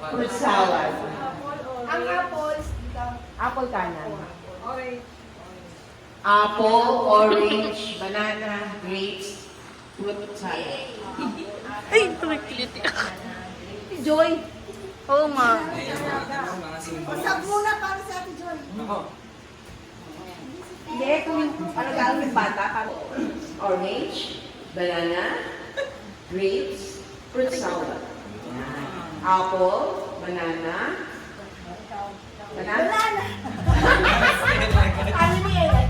Fruit salad. Ang apples, dito. Apple kanan. Orange. Apple, orange, banana, grapes, fruit salad. Ay, tumikiliti ako. Joy. Oo, ma. Usap muna para sa Ate Joy. Hindi, kung alagaan yung bata, parang Orange, banana, grapes, fruit salad. Apple, banana, Banana. Ano niya eh?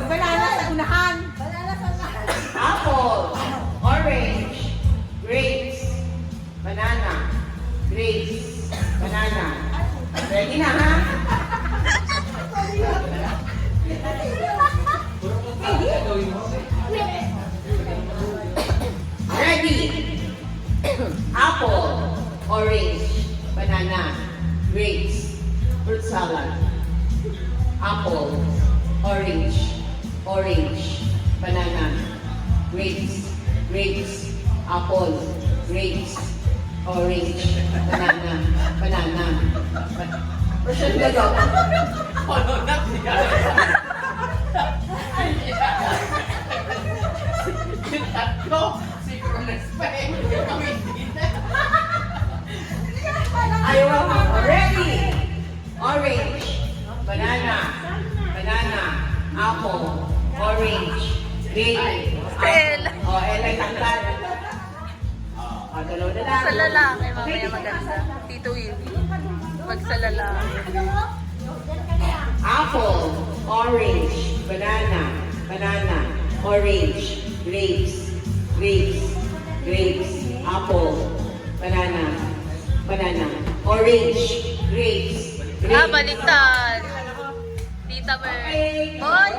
banana sa unahan. Banana sa lahat. apple, orange, grapes, banana, grapes, banana. Ready na ha? Ready? Apple, orange, banana, grapes, fruit salad. Apple, orange, banana, grapes, apple, grapes, orange, banana. Person ka daw. Ano na siya? Yung tatlo, synchronous pa eh. Kami din. Ayaw mo. Ready? Orange, banana, apple, orange, grape. Ella. Oh, Ella yung tangkad. Dalawa na lang. Sa lalaki, mamaya maganda. Tito Willie. Pag sa lalaki. Apple, orange, banana, orange, grapes, apple, banana, orange, grapes. Ah, baliktad. Tita Mer. Boy!